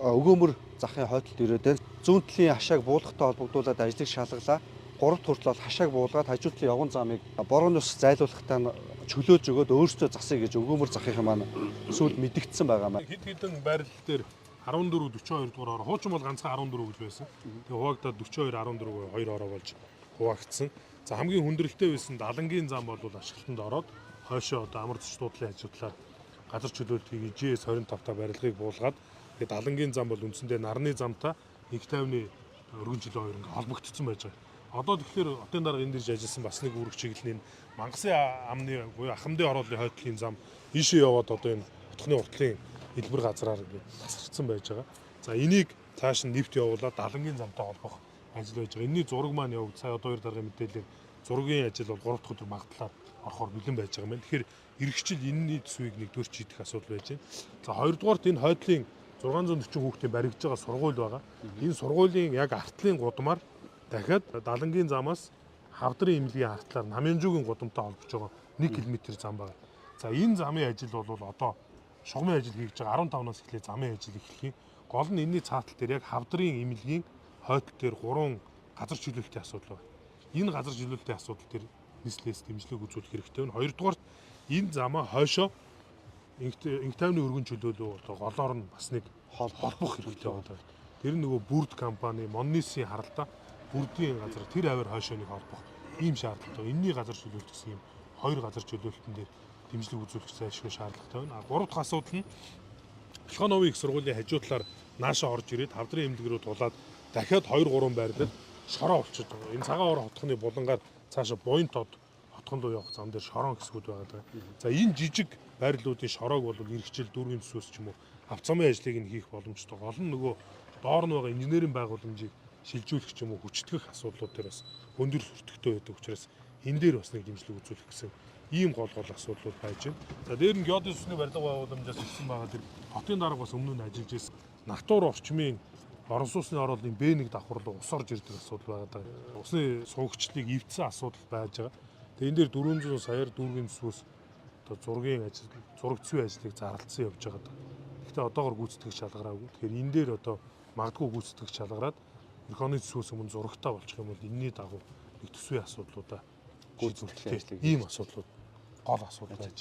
өгөөмөр захын хойдолд ирээд байна. Зүүн талын хашааг буулгахтай холбогдуулаад ажлыг шалгалаа. 3 дахь хүртэл хашааг буулгаад хажуу талын явган замыг борооны ус зайлуулахтаа чөлөөж өгөөд өөрсдөө засъя гэж өгөөмөр захын маань сүүлд мэдэгдсэн байгаа маань. Хэд хэдэн байрлал дээр 14-42 дугаар ороо. Хуучин бол ганцхан 14 гэж байсан. Тэгээ хуваагдаад 42-14 2 ороо болж хуваагдсан. За хамгийн хүндрэлтэй байсан Далангийн зам бол ашиглалтанд ороод хойшоо одоо амар зочд дуудлын хажуудлаар газар чөлөөлт хийгээ GS 25 та барилгыг буулгаад тэгээд Далангийн зам бол үндсэндээ нарны замтай 150-ны өргөн чөлөө хоёр ингээ холбогдсон байж байгаа. Одоо тэгэхээр хотын дарга энэ дэрж ажилласан бас нэг үүрэг чиглэлийн Мангасын амны буюу Ахмадын ороолын хойдлын зам ийшээ яваад одоо энэ хотхны уртлын хэлбэр газраар ингээ тасарчсан байж байгаа. За энийг цааш нь нэвт явуулаад Далангийн замтай холбох ажил байж байгаа. Энэний зураг маань явагд сая одоо 2 даргын мэдээлэл зургийн ажил бол 3 дахь өдөр магадлаар орохоор бэлэн байж байгаа юм. Тэгэхээр эргэжил энэний төсвийг нэгдүгээр шийдэх асуудал байж байна. За хоёрдугаарт энэ хойдлын 640 хүүхдийн баригдаж байгаа сургууль байгаа. Энэ сургуулийн яг артлын гудамар дахиад Далангийн замаас Хавдрын имлэгийн артлаар Намянжуугийн гудамтай холбож байгаа 1 км зам байна. За энэ замын ажил бол одоо шугамын ажил хийж байгаа 15-наас эхлээ замын ажил эхлэх. Гол нь энэний цаатал дээр яг Хавдрын имлэгийн хойдол дээр 3 газар чөлөөлтийн асуудал байна. Энэ газар чөлөөлтийн асуудал дээр нийслэлээс дэмжлэг үзүүлэх хэрэгтэй байна. Хоёрдугаарт энэ замаа хойшоо инх тайвны өргөн чөлөөлөө одоо голоор нь бас нэг холбох хэрэгтэй байна. Тэр нөгөө бүрд компани Моннисын харалдаа бүрдийн газар тэр аваар хойшоо нэг холбох ийм шаардлагатай. Энэний газар чөлөөлт гэсэн юм 2 газар чөлөөлтөн дээр дэмжлэг үзүүлэх зайлшгүй шаардлагатай байна. 3 дахь асуудал нь Шохоновын их сургуулийн хажуу талаар нааша орж ирээд Хавдрын эмнэлэг рүү тулаад дахиад 2-3 байрлал шороо болчиход байгаа. Энэ цагаан орон хотхны булангаар цаашаа буян тод хотхон руу явах зам дээр шороон хэсгүүд байгаа. За энэ жижиг байрлалуудын шороог бол эргэжил дүүргийн төсвөөс ч юм уу авц замын ажлыг нь хийх боломжтой. Гол нь нөгөө доор нь байгаа инженерийн байгууламжийг шилжүүлэх ч юм уу хүчтгэх асуудлууд дээр бас өндөр хүртэгтэй байдаг учраас энэ дээр бас нэг дэмжлэг үзүүлэх гэсэн ийм гол асуудлууд байж байна. За дээр нь геодын сүсний барилга байгууламжаас ирсэн байгаа тэр хотын дарга бас өмнө нь ажиллаж ирсэн. Натур орчмын орон сууцны ороолын Б1 давхар руу ус орж ирдэг асуудал байгаа. Усны суугчлалыг эвдсэн асуудал байж байгаа. Тэгээ энэ дээр 400 саяар дүүргийн төсвөөс одоо зургийн ажил, зураг зүй ажлыг зарлалсан явж байгаа. Гэхдээ одоогор гүйцэтгэх шалгараагүй. Тэгэхээр энэ дээр одоо магадгүй гүйцэтгэх шалгараад эх оны төсвөөс өмнө зурагтаа болчих юм бол энэний дагуу нэг төсвийн асуудлуудаа гүйцэтгэх ажлыг ийм асуудлууд гол асуудал байж